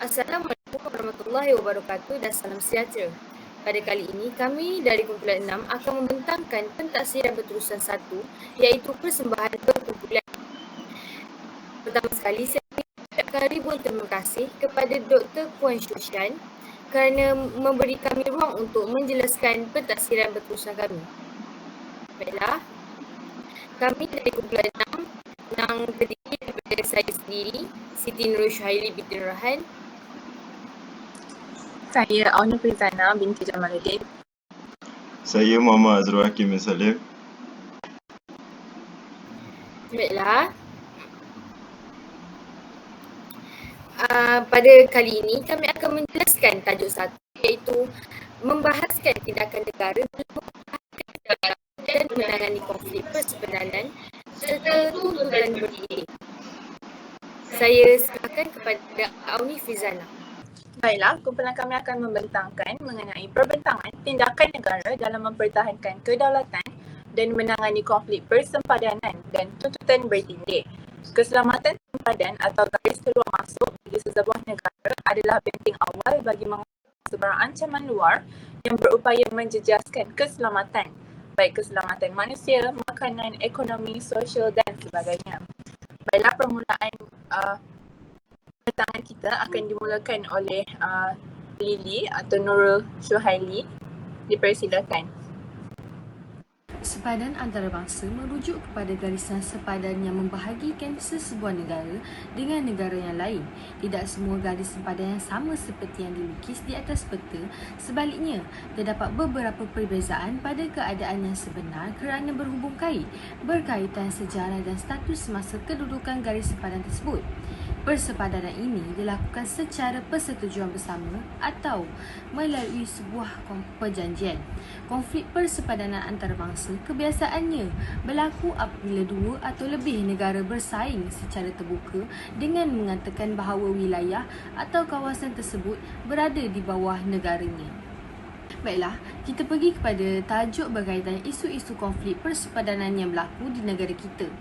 Assalamualaikum warahmatullahi wabarakatuh dan salam sejahtera. Pada kali ini, kami dari kumpulan 6 akan membentangkan pentadsiran berterusan 1 iaitu persembahan perkumpulan. Pertama sekali, saya ucapkan ribuan terima kasih kepada Dr. Puan Shushan kerana memberi kami ruang untuk menjelaskan pentadsiran berterusan kami. Baiklah, kami dari kumpulan 6 yang terdiri daripada saya sendiri, Siti Nurul Syuhaili binti Nurhan, saya Auna Prizana binti Jamaluddin. Saya Muhammad Azrul Hakim bin Salim. Baiklah. Pada kali ini kami akan menjelaskan tajuk 1 iaitu membahaskan tindakan negara dan menangani konflik persepedanan serta tuntutan berdiri. Saya serahkan kepada Auni Fizana. Baiklah, kumpulan kami akan membentangkan mengenai perbentangan tindakan negara dalam mempertahankan kedaulatan dan menangani konflik persempadanan dan tuntutan bertindih. Keselamatan sempadan atau garis keluar masuk bagi sesebuah negara adalah benteng awal bagi mengatasi sebarang ancaman luar yang berupaya menjejaskan keselamatan, baik keselamatan manusia, makanan, ekonomi, sosial dan sebagainya. Baiklah, permulaan perbentangan kita akan dimulakan oleh Lily atau Nurul Syuhaili. Dipersilakan. Sepadan antarabangsa merujuk kepada garisan sepadan yang membahagikan sesebuah negara dengan negara yang lain. Tidak semua garis sepadan yang sama seperti yang dilukis di atas peta. Sebaliknya, terdapat beberapa perbezaan pada keadaan yang sebenar kerana berhubung kait, berkaitan sejarah dan status semasa kedudukan garis sepadan tersebut. Persepadanan ini dilakukan secara persetujuan bersama atau melalui sebuah perjanjian. Konflik persepadanan antarabangsa kebiasaannya berlaku apabila dua atau lebih negara bersaing secara terbuka dengan mengatakan bahawa wilayah atau kawasan tersebut berada di bawah negaranya. Baiklah, kita pergi kepada tajuk berkaitan isu-isu konflik persepadanan yang berlaku di negara kita.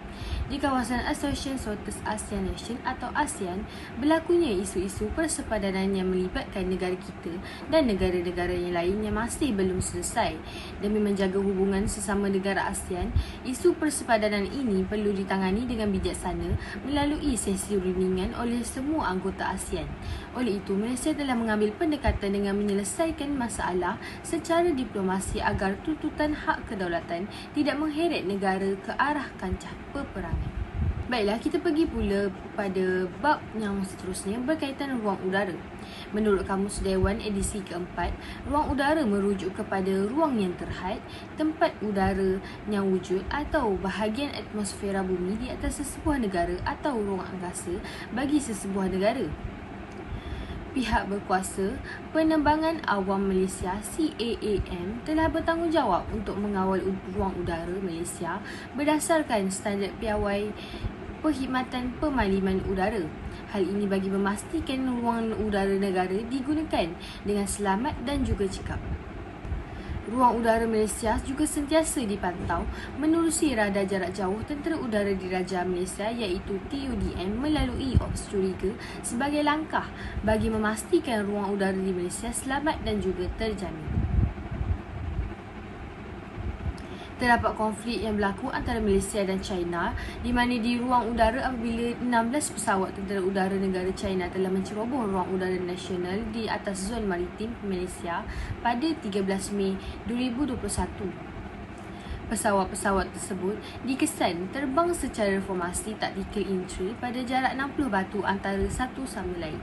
Di kawasan Association Southeast Asian Nation atau ASEAN, berlakunya isu-isu persepadanan yang melibatkan negara kita dan negara-negara yang lain yang masih belum selesai. Demi menjaga hubungan sesama negara ASEAN, isu persepadanan ini perlu ditangani dengan bijaksana melalui sesi rundingan oleh semua anggota ASEAN. Oleh itu, Malaysia telah mengambil pendekatan dengan menyelesaikan masalah secara diplomasi agar tuntutan hak kedaulatan tidak mengheret negara ke arah kancah peperangan. Baiklah, kita pergi pula pada bab yang seterusnya berkaitan ruang udara. Menurut Kamus Dewan edisi keempat, ruang udara merujuk kepada ruang yang terhad, tempat udara yang wujud atau bahagian atmosfera bumi di atas sesebuah negara atau ruang angkasa bagi sesebuah negara. Pihak berkuasa Penerbangan Awam Malaysia CAAM telah bertanggungjawab untuk mengawal ruang udara Malaysia berdasarkan standard piawai perkhidmatan pemakliman udara. Hal ini bagi memastikan ruang udara negara digunakan dengan selamat dan juga cekap. Ruang udara Malaysia juga sentiasa dipantau menerusi radar jarak jauh Tentera Udara Diraja Malaysia iaitu TUDM melalui ops curiga sebagai langkah bagi memastikan ruang udara di Malaysia selamat dan juga terjamin. Terdapat konflik yang berlaku antara Malaysia dan China di mana di ruang udara apabila 16 pesawat tentera udara negara China telah menceroboh ruang udara nasional di atas zon maritim Malaysia pada 13 Mei 2021. Pesawat-pesawat tersebut dikesan terbang secara formasi taktikal entry pada jarak 60 batu antara satu sama lain.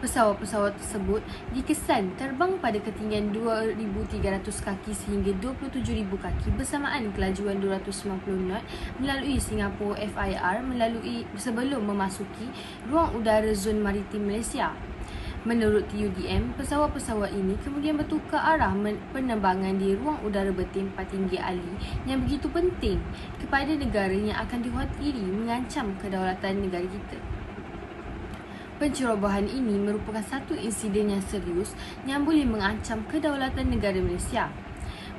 Pesawat-pesawat tersebut dikesan terbang pada ketinggian 2,300 kaki sehingga 27,000 kaki bersamaan kelajuan 290 knot melalui Singapore FIR sebelum memasuki ruang udara zon maritim Malaysia. Menurut TUDM, pesawat-pesawat ini kemudian bertukar arah penerbangan di ruang udara bertempat tinggi Ali yang begitu penting kepada negara yang akan dikhawatiri mengancam kedaulatan negara kita. Pencerobohan ini merupakan satu insiden yang serius yang boleh mengancam kedaulatan negara Malaysia.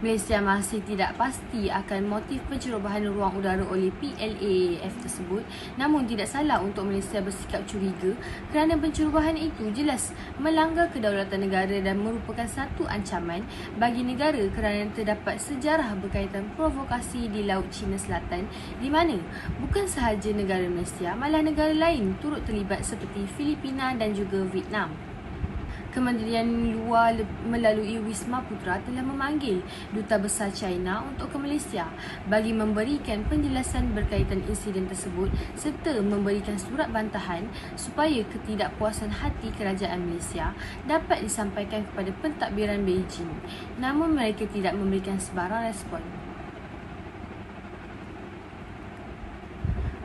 Malaysia masih tidak pasti akan motif pencerobohan ruang udara oleh PLAAF tersebut, namun tidak salah untuk Malaysia bersikap curiga kerana pencerobohan itu jelas melanggar kedaulatan negara dan merupakan satu ancaman bagi negara kerana terdapat sejarah berkaitan provokasi di Laut Cina Selatan di mana bukan sahaja negara Malaysia, malah negara lain turut terlibat seperti Filipina dan juga Vietnam. Kementerian Luar melalui Wisma Putra telah memanggil Duta Besar China untuk ke Malaysia bagi memberikan penjelasan berkaitan insiden tersebut serta memberikan surat bantahan supaya ketidakpuasan hati kerajaan Malaysia dapat disampaikan kepada pentadbiran Beijing. Namun mereka tidak memberikan sebarang respon.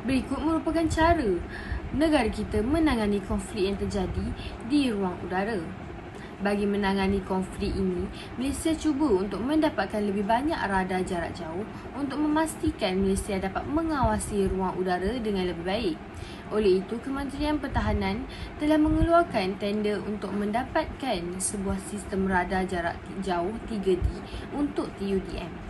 Berikut merupakan cara negara kita menangani konflik yang terjadi di ruang udara. Bagi menangani konflik ini, Malaysia cuba untuk mendapatkan lebih banyak radar jarak jauh untuk memastikan Malaysia dapat mengawasi ruang udara dengan lebih baik. Oleh itu, Kementerian Pertahanan telah mengeluarkan tender untuk mendapatkan sebuah sistem radar jarak jauh 3D untuk TUDM.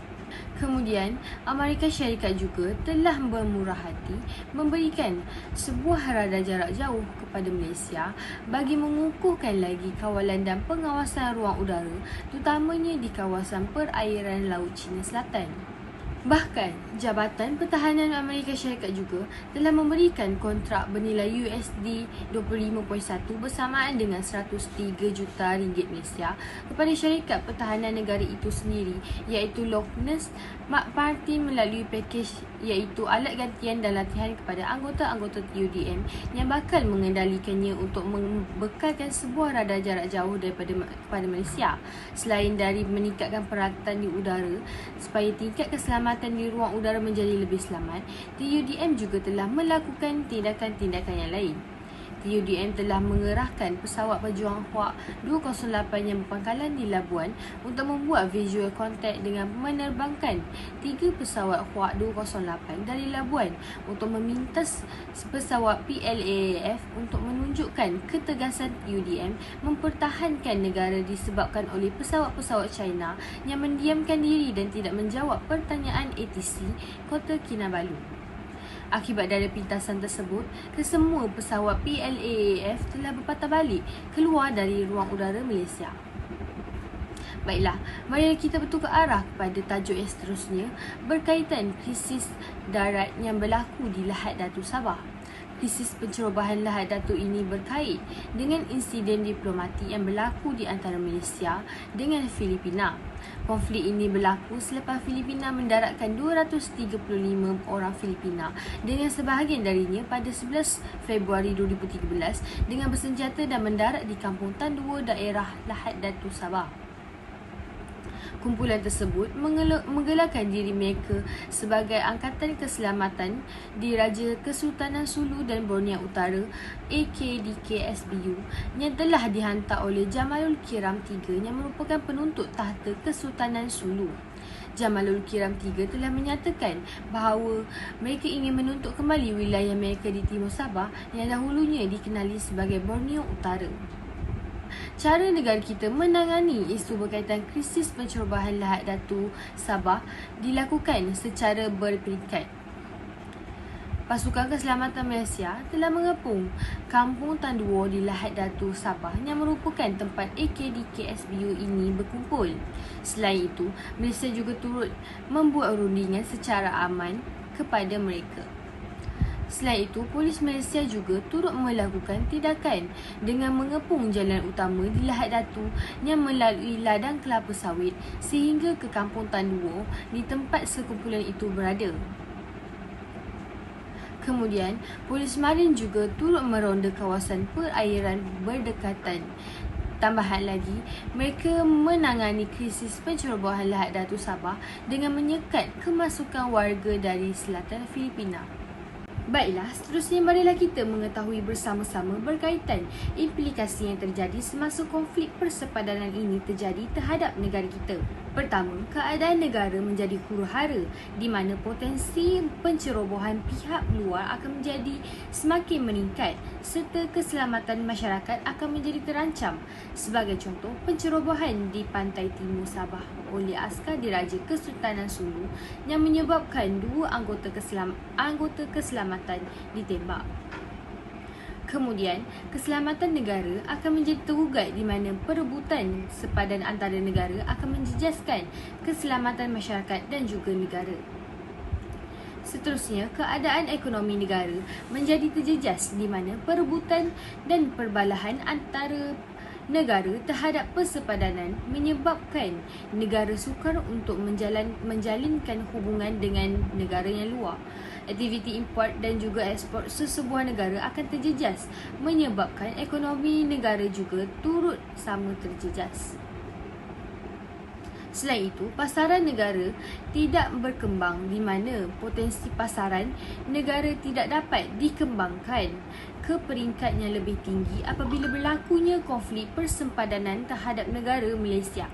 Kemudian, Amerika Syarikat juga telah bermurah hati memberikan sebuah radar jarak jauh kepada Malaysia bagi mengukuhkan lagi kawalan dan pengawasan ruang udara, terutamanya di kawasan perairan Laut Cina Selatan. Bahkan, Jabatan Pertahanan Amerika Syarikat juga telah memberikan kontrak bernilai USD 25.1 bersamaan dengan 103 juta ringgit Malaysia kepada syarikat pertahanan negara itu sendiri iaitu Lockheed Martin melalui pakej iaitu alat gantian dan latihan kepada anggota-anggota TUDM yang bakal mengendalikannya untuk membekalkan sebuah radar jarak jauh kepada Malaysia. Selain dari meningkatkan peralatan di udara supaya tingkat keselamatan di ruang udara menjadi lebih selamat, TUDM juga telah melakukan tindakan-tindakan yang lain. TUDM telah mengerahkan pesawat pejuang Hawk 208 yang berpangkalan di Labuan untuk membuat visual contact dengan menerbangkan 3 pesawat Hawk 208 dari Labuan untuk memintas pesawat PLAAF untuk menunjukkan ketegasan TUDM mempertahankan negara disebabkan oleh pesawat-pesawat China yang mendiamkan diri dan tidak menjawab pertanyaan ATC Kota Kinabalu. Akibat dari pintasan tersebut, kesemua pesawat PLAAF telah berpatah balik keluar dari ruang udara Malaysia. Baiklah, mari kita bertukar arah kepada tajuk yang seterusnya berkaitan krisis darat yang berlaku di Lahad Datu Sabah. Krisis pencerobohan Lahad Datu ini berkait dengan insiden diplomatik yang berlaku di antara Malaysia dengan Filipina. Konflik ini berlaku selepas Filipina mendaratkan 235 orang Filipina dengan sebahagian darinya pada 11 Februari 2013 dengan bersenjata dan mendarat di Kampung Tan Dua, daerah Lahad Datu Sabah. Kumpulan tersebut menggelarkan diri mereka sebagai Angkatan Keselamatan Diraja Kesultanan Sulu dan Borneo Utara AKDK-SBU yang telah dihantar oleh Jamalul Kiram III yang merupakan penuntut tahta Kesultanan Sulu. Jamalul Kiram III telah menyatakan bahawa mereka ingin menuntut kembali wilayah mereka di Timur Sabah yang dahulunya dikenali sebagai Borneo Utara. Cara negara kita menangani isu berkaitan krisis pencerobohan Lahad Datu Sabah dilakukan secara berperingkat. Pasukan Keselamatan Malaysia telah mengepung Kampung Tan Dua di Lahad Datu Sabah yang merupakan tempat AKDK-SBU ini berkumpul. Selain itu, Malaysia juga turut membuat rundingan secara aman kepada mereka. Selain itu, Polis Malaysia juga turut melakukan tindakan dengan mengepung jalan utama di Lahad Datu yang melalui ladang kelapa sawit sehingga ke Kampung Tan Dua di tempat sekumpulan itu berada. Kemudian, Polis Marin juga turut meronda kawasan perairan berdekatan. Tambahan lagi, mereka menangani krisis pencerobohan Lahad Datu Sabah dengan menyekat kemasukan warga dari selatan Filipina. Baiklah, seterusnya marilah kita mengetahui bersama-sama berkaitan implikasi yang terjadi semasa konflik persepadanan ini terjadi terhadap negara kita. Pertama, keadaan negara menjadi huru-hara di mana potensi pencerobohan pihak luar akan menjadi semakin meningkat serta keselamatan masyarakat akan menjadi terancam. Sebagai contoh, pencerobohan di pantai timur Sabah oleh askar diraja Kesultanan Sulu yang menyebabkan dua anggota keselamatan ditembak. Kemudian, keselamatan negara akan menjadi tergugat di mana perebutan sepadan antara negara akan menjejaskan keselamatan masyarakat dan juga negara. Seterusnya, keadaan ekonomi negara menjadi terjejas di mana perebutan dan perbalahan antara negara terhadap persepadanan menyebabkan negara sukar untuk menjalinkan hubungan dengan negara yang luar. Aktiviti import dan juga ekspor sesebuah negara akan terjejas, menyebabkan ekonomi negara juga turut sama terjejas. Selain itu, pasaran negara tidak berkembang di mana potensi pasaran negara tidak dapat dikembangkan ke peringkat yang lebih tinggi apabila berlakunya konflik persempadanan terhadap negara Malaysia.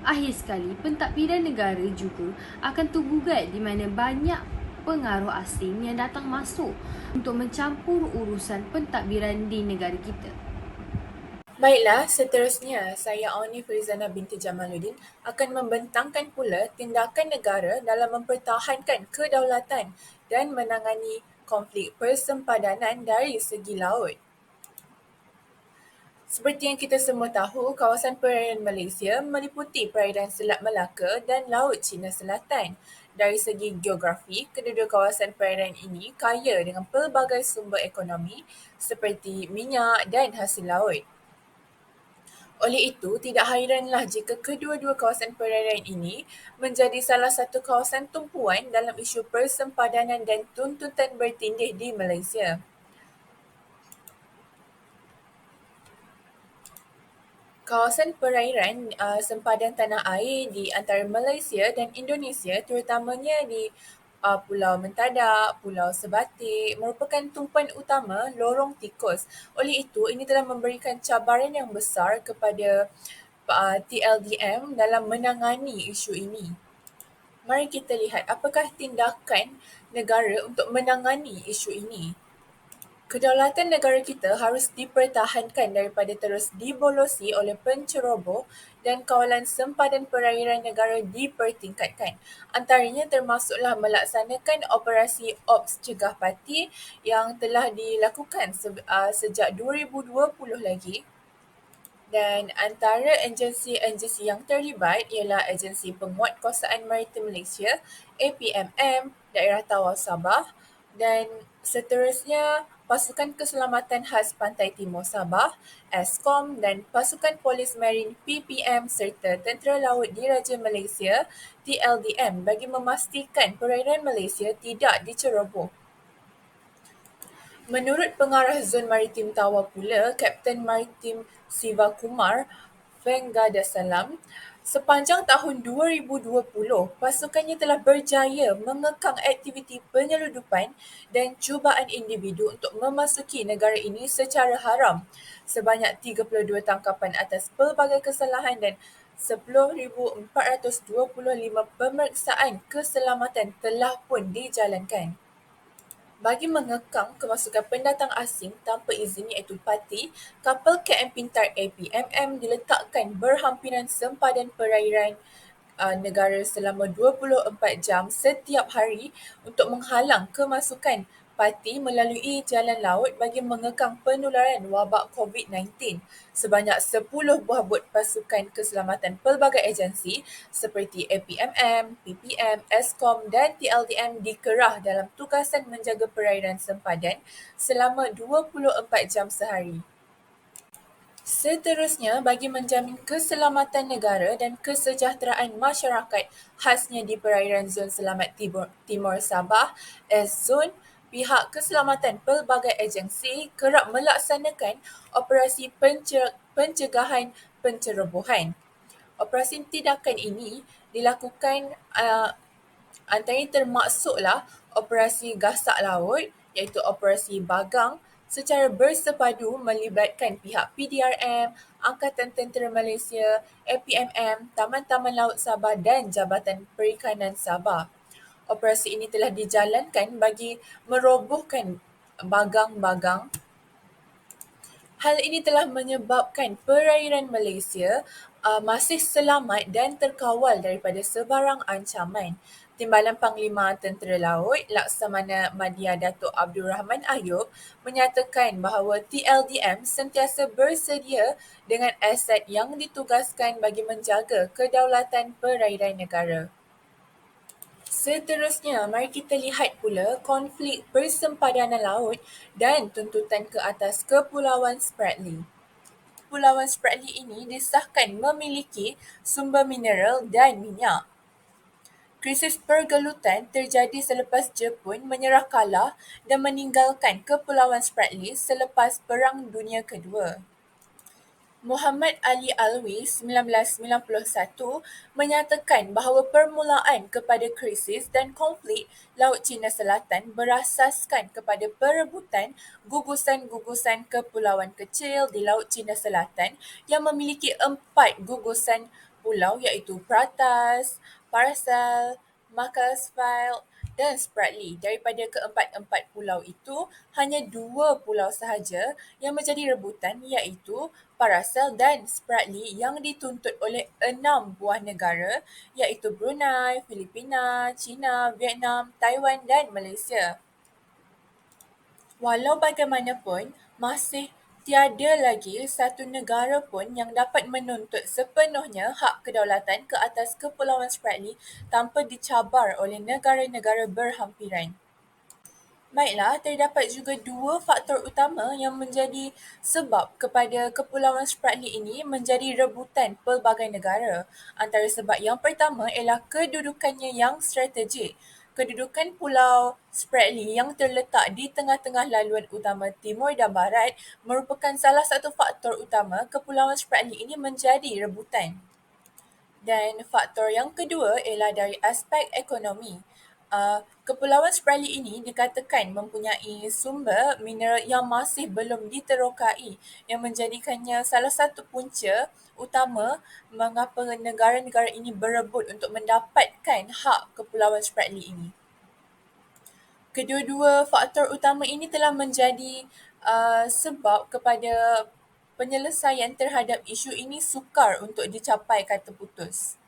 Akhir sekali, pentadbiran negara juga akan tergugat di mana banyak pengaruh asing yang datang masuk untuk mencampur urusan pentadbiran di negara kita. Baiklah, seterusnya saya Auni Farizana binti Jamaluddin akan membentangkan pula tindakan negara dalam mempertahankan kedaulatan dan menangani konflik persempadanan dari segi laut. Seperti yang kita semua tahu, kawasan perairan Malaysia meliputi perairan Selat Melaka dan Laut Cina Selatan. Dari segi geografi, kedua-dua kawasan perairan ini kaya dengan pelbagai sumber ekonomi seperti minyak dan hasil laut. Oleh itu, tidak hairanlah jika kedua-dua kawasan perairan ini menjadi salah satu kawasan tumpuan dalam isu persempadanan dan tuntutan bertindih di Malaysia. Kawasan perairan sempadan tanah air di antara Malaysia dan Indonesia, terutamanya di Pulau Mentadak, Pulau Sebatik, merupakan tumpuan utama lorong tikus. Oleh itu, ini telah memberikan cabaran yang besar kepada TLDM dalam menangani isu ini. Mari kita lihat apakah tindakan negara untuk menangani isu ini. Kedaulatan negara kita harus dipertahankan daripada terus dibolosi oleh penceroboh dan kawalan sempadan perairan negara dipertingkatkan. Antaranya termasuklah melaksanakan operasi Ops Cegah Parti yang telah dilakukan sejak 2020 lagi. Dan antara agensi-agensi yang terlibat ialah Agensi Penguatkuasaan Maritim Malaysia, APMM, Daerah Tawau Sabah dan seterusnya Pasukan Keselamatan Khas Pantai Timur Sabah, Eskom dan Pasukan Polis Marin PPM serta Tentera Laut Diraja Malaysia, TLDM bagi memastikan perairan Malaysia tidak diceroboh. Menurut Pengarah Zon Maritim Tawau pula, Kapten Maritim Siva Kumar Vengadasalam, sepanjang tahun 2020, pasukannya telah berjaya mengekang aktiviti penyeludupan dan cubaan individu untuk memasuki negara ini secara haram. Sebanyak 32 tangkapan atas pelbagai kesalahan dan 10,425 pemeriksaan keselamatan telah pun dijalankan. Bagi mengekang kemasukan pendatang asing tanpa izin iaitu parti, kapal KM Pintar APMM diletakkan berhampiran sempadan perairan negara selama 24 jam setiap hari untuk menghalang kemasukan parti melalui jalan laut bagi mengekang penularan wabak COVID-19. Sebanyak 10 buah bot pasukan keselamatan pelbagai agensi seperti APMM, PPM, Eskom dan TLDM dikerah dalam tugasan menjaga perairan sempadan selama 24 jam sehari. Seterusnya, bagi menjamin keselamatan negara dan kesejahteraan masyarakat khasnya di perairan Zon Selamat Timur Sabah, S-Zone, pihak keselamatan pelbagai agensi kerap melaksanakan operasi pencegahan pencerobohan. Operasi tindakan ini dilakukan antaranya termasuklah operasi gasak laut iaitu operasi bagang secara bersepadu melibatkan pihak PDRM, Angkatan Tentera Malaysia, APMM, Taman-Taman Laut Sabah dan Jabatan Perikanan Sabah. Operasi ini telah dijalankan bagi merobohkan bagang-bagang. Hal ini telah menyebabkan perairan Malaysia masih selamat dan terkawal daripada sebarang ancaman. Timbalan Panglima Tentera Laut Laksamana Madya Datuk Abdul Rahman Ayub menyatakan bahawa TLDM sentiasa bersedia dengan aset yang ditugaskan bagi menjaga kedaulatan perairan negara. Seterusnya, mari kita lihat pula konflik persempadanan laut dan tuntutan ke atas Kepulauan Spratly. Kepulauan Spratly ini disahkan memiliki sumber mineral dan minyak. Krisis pergelutan terjadi selepas Jepun menyerah kalah dan meninggalkan Kepulauan Spratly selepas Perang Dunia Kedua. Muhammad Ali Alwi 1991 menyatakan bahawa permulaan kepada krisis dan konflik Laut Cina Selatan berasaskan kepada perebutan gugusan-gugusan kepulauan kecil di Laut Cina Selatan yang memiliki 4 gugusan pulau iaitu Pratas, Paracel, Macclesfield dan Spratly. Daripada keempat-empat pulau itu, hanya 2 pulau sahaja yang menjadi rebutan iaitu Paracel dan Spratly yang dituntut oleh 6 buah negara iaitu Brunei, Filipina, China, Vietnam, Taiwan dan Malaysia. Walau bagaimanapun, masih tiada lagi satu negara pun yang dapat menuntut sepenuhnya hak kedaulatan ke atas Kepulauan Spratly tanpa dicabar oleh negara-negara berhampiran. Baiklah, terdapat juga 2 faktor utama yang menjadi sebab kepada Kepulauan Spratly ini menjadi rebutan pelbagai negara. Antara sebab yang pertama ialah kedudukannya yang strategik. Kedudukan Pulau Spratly yang terletak di tengah-tengah laluan utama timur dan barat merupakan salah satu faktor utama Kepulauan Spratly ini menjadi rebutan. Dan faktor yang kedua ialah dari aspek ekonomi. Kepulauan Spratly ini dikatakan mempunyai sumber mineral yang masih belum diterokai yang menjadikannya salah satu punca utama mengapa negara-negara ini berebut untuk mendapatkan hak Kepulauan Spratly ini. Kedua-dua faktor utama ini telah menjadi sebab kepada penyelesaian terhadap isu ini sukar untuk dicapai kata putus.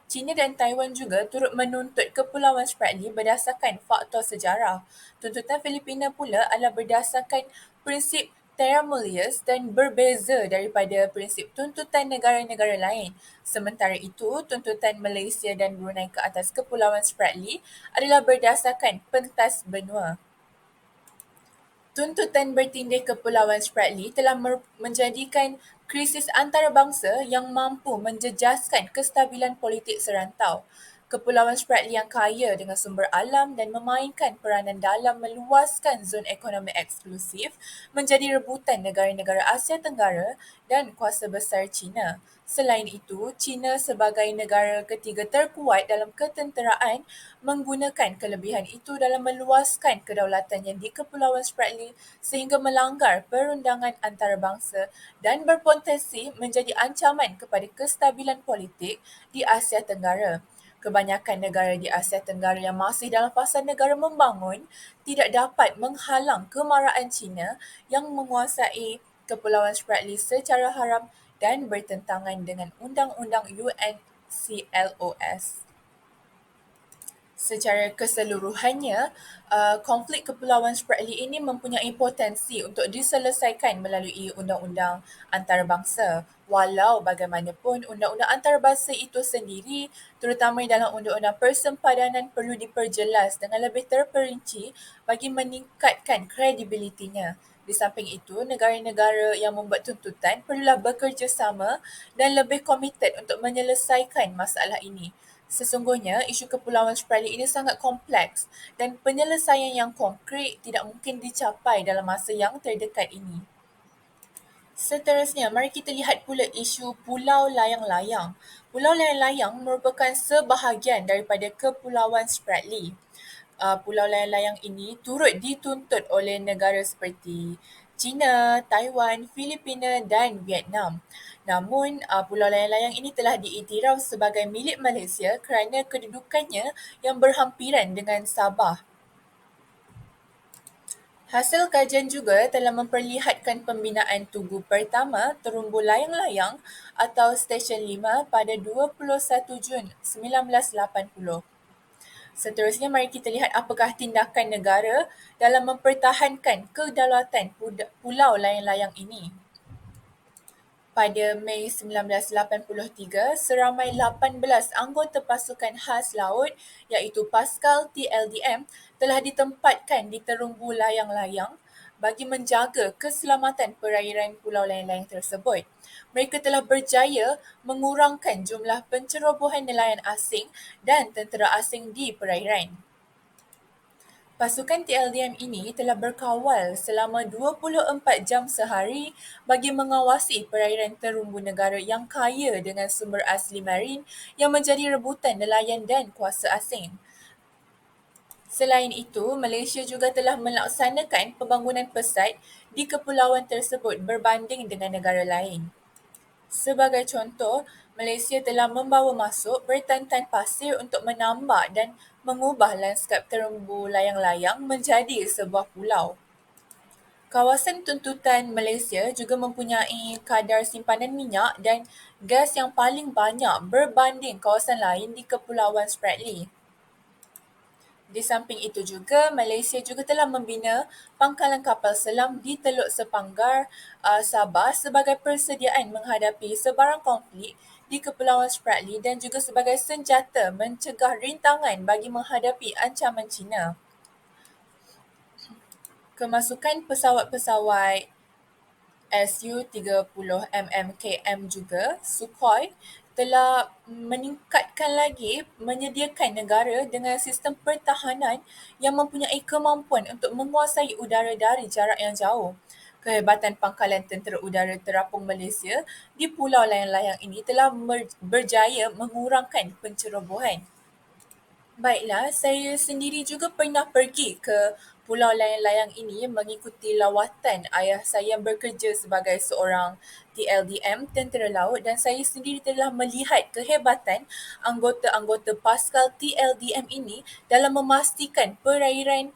China dan Taiwan juga turut menuntut Kepulauan Spratly berdasarkan faktor sejarah. Tuntutan Filipina pula adalah berdasarkan prinsip terra nullius dan berbeza daripada prinsip tuntutan negara-negara lain. Sementara itu, tuntutan Malaysia dan Brunei ke atas Kepulauan Spratly adalah berdasarkan pentas benua. Tuntutan bertindih Kepulauan Spratly telah menjadikan krisis antarabangsa yang mampu menjejaskan kestabilan politik serantau. Kepulauan Spratly yang kaya dengan sumber alam dan memainkan peranan dalam meluaskan zon ekonomi eksklusif menjadi rebutan negara-negara Asia Tenggara dan kuasa besar China. Selain itu, China sebagai negara ketiga terkuat dalam ketenteraan menggunakan kelebihan itu dalam meluaskan kedaulatannya di Kepulauan Spratly sehingga melanggar perundangan antarabangsa dan berpotensi menjadi ancaman kepada kestabilan politik di Asia Tenggara. Kebanyakan negara di Asia Tenggara yang masih dalam fasa negara membangun tidak dapat menghalang kemarahan China yang menguasai Kepulauan Spratly secara haram dan bertentangan dengan Undang-Undang UNCLOS. Secara keseluruhannya, konflik Kepulauan Spratly ini mempunyai potensi untuk diselesaikan melalui undang-undang antarabangsa. Walau bagaimanapun, undang-undang antarabangsa itu sendiri, terutama dalam undang-undang persempadanan, perlu diperjelas dengan lebih terperinci bagi meningkatkan kredibilitinya. Di samping itu, negara-negara yang membuat tuntutan perlulah bekerjasama dan lebih komited untuk menyelesaikan masalah ini. Sesungguhnya, isu Kepulauan Spratly ini sangat kompleks dan penyelesaian yang konkret tidak mungkin dicapai dalam masa yang terdekat ini. Seterusnya, mari kita lihat pula isu Pulau Layang-Layang. Pulau Layang-Layang merupakan sebahagian daripada Kepulauan Spratly. pulau layang-layang ini turut dituntut oleh negara seperti China, Taiwan, Filipina dan Vietnam. Namun, pulau layang-layang ini telah diiktiraf sebagai milik Malaysia kerana kedudukannya yang berhampiran dengan Sabah. Hasil kajian juga telah memperlihatkan pembinaan Tugu Pertama Terumbu Layang-Layang atau Stesen 5 pada 21 Jun 1980. Seterusnya, mari kita lihat apakah tindakan negara dalam mempertahankan kedaulatan pulau layang-layang ini. Pada Mei 1983, seramai 18 anggota pasukan khas laut iaitu Paskal TLDM telah ditempatkan di terumbu layang-layang bagi menjaga keselamatan perairan pulau layang-layang tersebut. Mereka telah berjaya mengurangkan jumlah pencerobohan nelayan asing dan tentera asing di perairan. Pasukan TLDM ini telah berkawal selama 24 jam sehari bagi mengawasi perairan terumbu negara yang kaya dengan sumber asli marin yang menjadi rebutan nelayan dan kuasa asing. Selain itu, Malaysia juga telah melaksanakan pembangunan pesat di kepulauan tersebut berbanding dengan negara lain. Sebagai contoh, Malaysia telah membawa masuk bertantan pasir untuk menambak dan mengubah lanskap terumbu layang-layang menjadi sebuah pulau. Kawasan tuntutan Malaysia juga mempunyai kadar simpanan minyak dan gas yang paling banyak berbanding kawasan lain di Kepulauan Spratly. Di samping itu juga, Malaysia juga telah membina pangkalan kapal selam di Teluk Sepanggar, Sabah sebagai persediaan menghadapi sebarang konflik di Kepulauan Spratly dan juga sebagai senjata mencegah rintangan bagi menghadapi ancaman China. Kemasukan pesawat-pesawat Su-30mm juga, Sukhoi, telah meningkatkan lagi menyediakan negara dengan sistem pertahanan yang mempunyai kemampuan untuk menguasai udara dari jarak yang jauh. Kehebatan pangkalan tentera udara terapung Malaysia di pulau layang-layang ini telah berjaya mengurangkan pencerobohan. Baiklah, saya sendiri juga pernah pergi ke pulau layang-layang ini mengikuti lawatan ayah saya yang bekerja sebagai seorang TLDM, tentera laut, dan saya sendiri telah melihat kehebatan anggota-anggota Paskal TLDM ini dalam memastikan perairan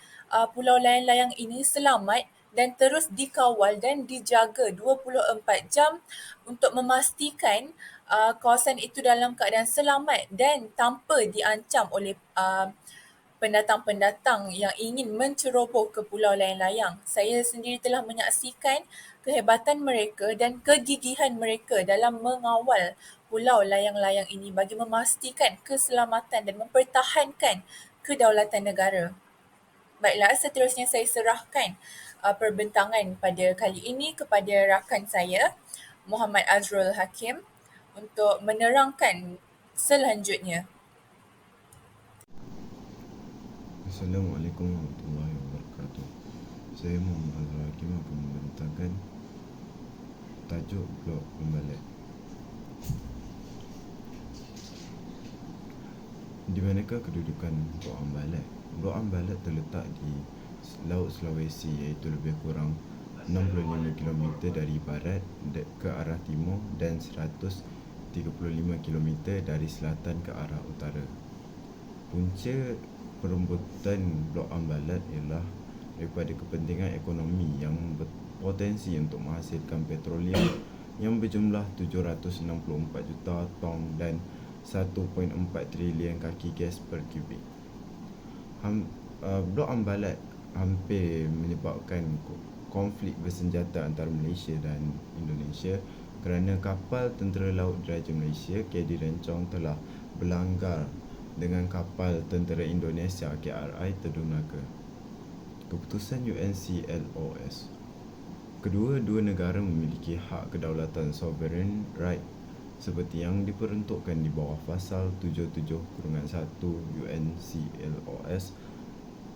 pulau layang-layang ini selamat dan terus dikawal dan dijaga 24 jam untuk memastikan kawasan itu dalam keadaan selamat dan tanpa diancam oleh pendatang-pendatang yang ingin menceroboh ke pulau layang-layang. Saya sendiri telah menyaksikan kehebatan mereka dan kegigihan mereka dalam mengawal pulau layang-layang ini bagi memastikan keselamatan dan mempertahankan kedaulatan negara. Baiklah, seterusnya saya serahkan perbentangan pada kali ini kepada rakan saya, Muhammad Azrul Hakim, untuk menerangkan selanjutnya. Assalamualaikum warahmatullahi wabarakatuh. Saya Muhammad Azrul Hakim akan membentangkan tajuk blok pembalat. Di manakah kedudukan Blok Ambalat? Blok Ambalat terletak di Laut Sulawesi iaitu lebih kurang 65 km dari barat ke arah timur dan 135 km dari selatan ke arah utara. Punca perumbutan Blok Ambalat ialah daripada kepentingan ekonomi yang berpotensi untuk menghasilkan petroleum yang berjumlah 764 juta tong dan 1.4 trilion kaki gas per kubik. Blok Ambalat hampir menyebabkan konflik bersenjata antara Malaysia dan Indonesia kerana kapal tentera laut diraja Malaysia KD Rencong telah berlanggar dengan kapal tentera Indonesia KRI Terdunaka. Keputusan UNCLOS. Kedua-dua negara memiliki hak kedaulatan sovereign right seperti yang diperuntukkan di bawah Pasal 77(1) UNCLOS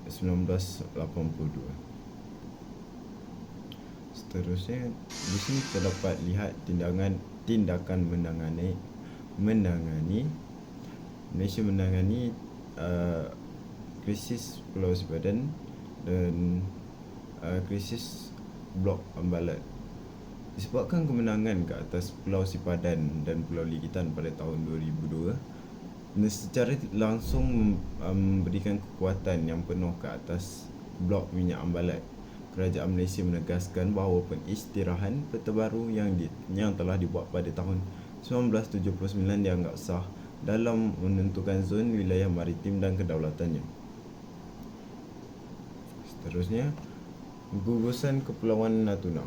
1982. Seterusnya, di sini terdapat lihat tindakan Malaysia menangani krisis Pulau Sipadan dan krisis Blok Ambalat. Disebabkan kemenangan ke atas Pulau Sipadan dan Pulau Ligitan pada tahun 2002, secara langsung memberikan kekuatan yang penuh ke atas Blok Minyak Ambalat. Kerajaan Malaysia menegaskan bahawa pengistirahan peta baru yang telah dibuat pada tahun 1979 dianggap sah dalam menentukan zon wilayah maritim dan kedaulatannya. Seterusnya, gugusan Kepulauan Natuna.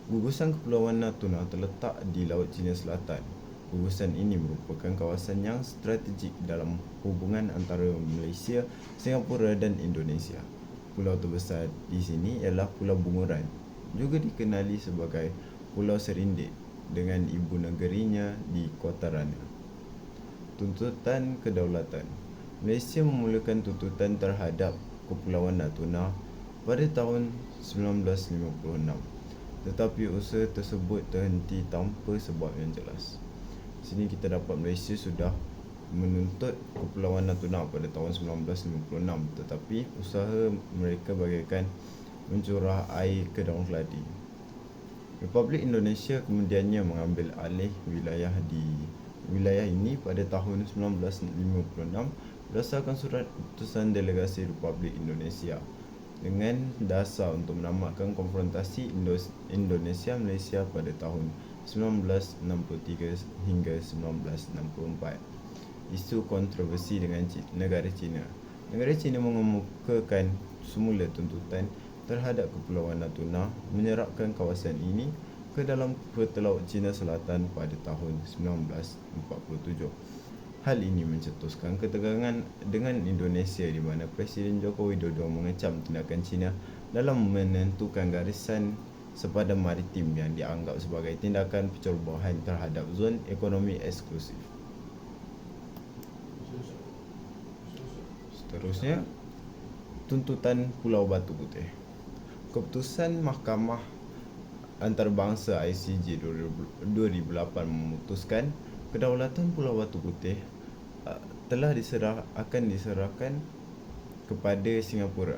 Gugusan Kepulauan Natuna terletak di Laut Cina Selatan. Gugusan ini merupakan kawasan yang strategik dalam hubungan antara Malaysia, Singapura dan Indonesia. Pulau terbesar di sini ialah Pulau Bunguran, juga dikenali sebagai Pulau Serindit, dengan ibu negerinya di Kuartarana. Tuntutan kedaulatan. Malaysia memulakan tuntutan terhadap Kepulauan Natuna pada tahun 1956. Tetapi usaha tersebut terhenti tanpa sebab yang jelas. Sini kita dapat Malaysia sudah menuntut Kepulauan Natuna pada tahun 1956, tetapi usaha mereka bagaikan mencurah air ke daun keladi. Republik Indonesia kemudiannya mengambil alih wilayah ini pada tahun 1956 berdasarkan surat keputusan Delegasi Republik Indonesia dengan dasar untuk menamatkan konfrontasi Indonesia-Malaysia pada tahun 1963 hingga 1964. Isu kontroversi dengan negara China. Negara China mengemukakan semula tuntutan terhadap Kepulauan Natuna, menyerapkan kawasan ini ke dalam peta Laut Cina Selatan pada tahun 1947. Hal ini mencetuskan ketegangan dengan Indonesia di mana Presiden Joko Widodo mengecam tindakan China dalam menentukan garisan sepadan maritim yang dianggap sebagai tindakan pencerobohan terhadap zon ekonomi eksklusif. Seterusnya, tuntutan Pulau Batu Putih. Keputusan Mahkamah Antarabangsa ICJ 2008 memutuskan kedaulatan Pulau Batu Putih akan diserahkan kepada Singapura.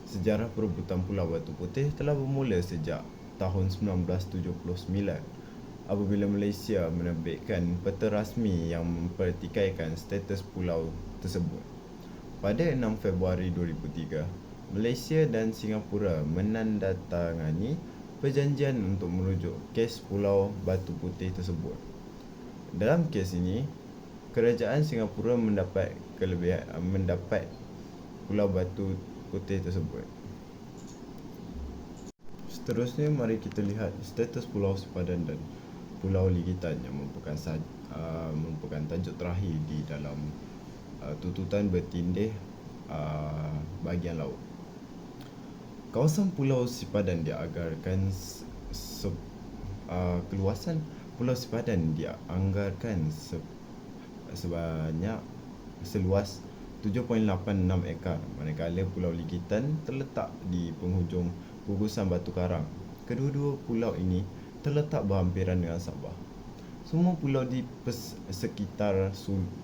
Sejarah perebutan Pulau Batu Putih telah bermula sejak tahun 1979 apabila Malaysia menerbitkan peta rasmi yang mempertikaikan status pulau tersebut. Pada 6 Februari 2003, Malaysia dan Singapura menandatangani perjanjian untuk merujuk kes Pulau Batu Putih tersebut. Dalam kes ini, kerajaan Singapura mendapat Pulau Batu Putih tersebut. Seterusnya, mari kita lihat status Pulau Sipadan dan Pulau Ligitan yang merupakan tajuk terakhir di dalam tuntutan bertindih bahagian laut. Kawasan Pulau Sipadan dianggarkan keluasan Pulau Sipadan dianggarkan seluas 7.86 ekar, manakala Pulau Ligitan terletak di penghujung gugusan Batu Karang. Kedua-dua pulau ini terletak berhampiran dengan Sabah. Semua pulau di sekitar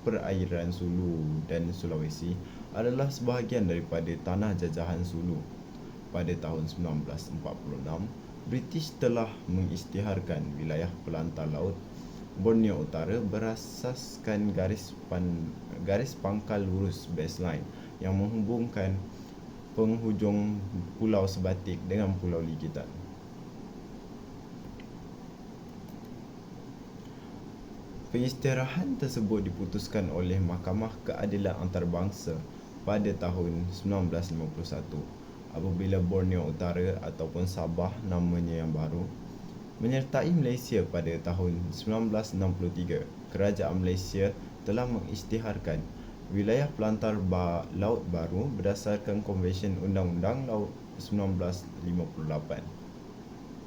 perairan Sulu dan Sulawesi adalah sebahagian daripada tanah jajahan Sulu. Pada tahun 1946, British telah mengisytiharkan wilayah pelantar laut Borneo Utara berasaskan garis pangkal lurus baseline yang menghubungkan penghujung Pulau Sebatik dengan Pulau Ligitan. Pengistirahan tersebut diputuskan oleh Mahkamah Keadilan Antarabangsa pada tahun 1951 apabila Borneo Utara ataupun Sabah namanya yang baru menyertai Malaysia pada tahun 1963. Kerajaan Malaysia telah mengisytiharkan wilayah pelantar laut baru berdasarkan Konvensyen Undang-Undang Laut 1958.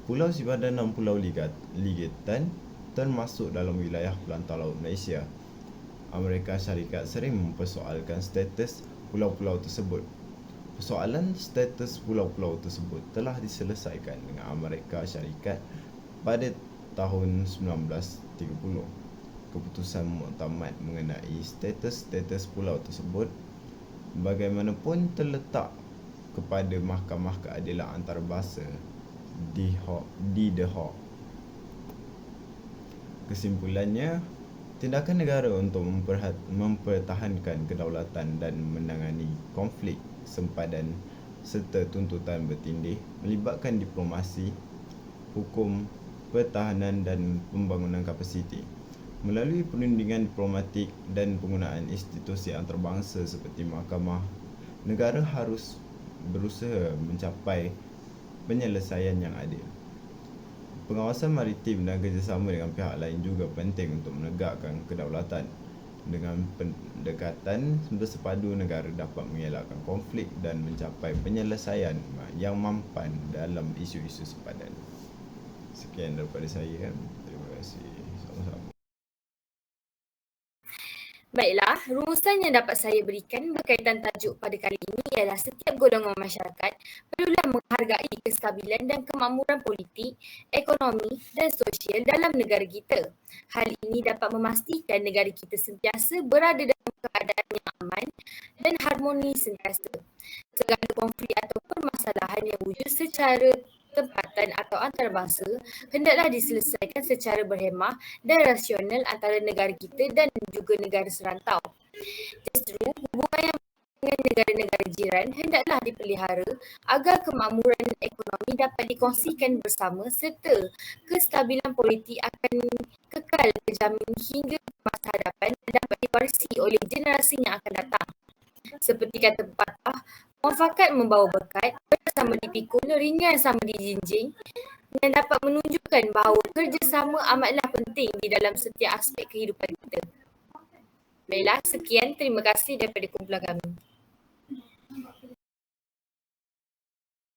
Pulau Sipadan dan Pulau Ligitan termasuk dalam wilayah pelantar laut Malaysia. Amerika Syarikat sering mempersoalkan status pulau-pulau tersebut. Persoalan status pulau-pulau tersebut telah diselesaikan dengan Amerika Syarikat pada tahun 1930. Keputusan muktamad mengenai status pulau tersebut bagaimanapun terletak kepada Mahkamah Keadilan Antarabangsa di The Hague. Kesimpulannya, tindakan negara untuk mempertahankan kedaulatan dan menangani konflik sempadan serta tuntutan bertindih melibatkan diplomasi, hukum, pertahanan dan pembangunan kapasiti. Melalui perundingan diplomatik dan penggunaan institusi antarabangsa seperti mahkamah, negara harus berusaha mencapai penyelesaian yang adil. Pengawasan maritim dan kerjasama dengan pihak lain juga penting untuk menegakkan kedaulatan. Dengan pendekatan bersepadu, negara dapat mengelakkan konflik dan mencapai penyelesaian yang mampan dalam isu-isu sepadan. Sekian daripada saya. Terima kasih. Sama-sama. Baiklah, rumusan yang dapat saya berikan berkaitan tajuk pada kali ini ialah setiap golongan masyarakat perlulah menghargai kestabilan dan kemakmuran politik, ekonomi dan sosial dalam negara kita. Hal ini dapat memastikan negara kita sentiasa berada dalam keadaan yang aman dan harmoni sentiasa. Segala konflik atau permasalahan yang wujud secara tempatan atau antarabangsa hendaklah diselesaikan secara berhemah dan rasional antara negara kita dan juga negara serantau. Justru hubungan yang dengan negara-negara jiran hendaklah dipelihara agar kemakmuran ekonomi dapat dikongsikan bersama serta kestabilan politik akan kekal terjamin hingga masa hadapan dan dapat diwarisi oleh generasi yang akan datang. Seperti kata pepatah, muafakat membawa berkat, bersama dipikul, ringan sama dijinjing, yang dapat menunjukkan bahawa kerjasama amatlah penting di dalam setiap aspek kehidupan kita. Baiklah, sekian. Terima kasih daripada kumpulan kami.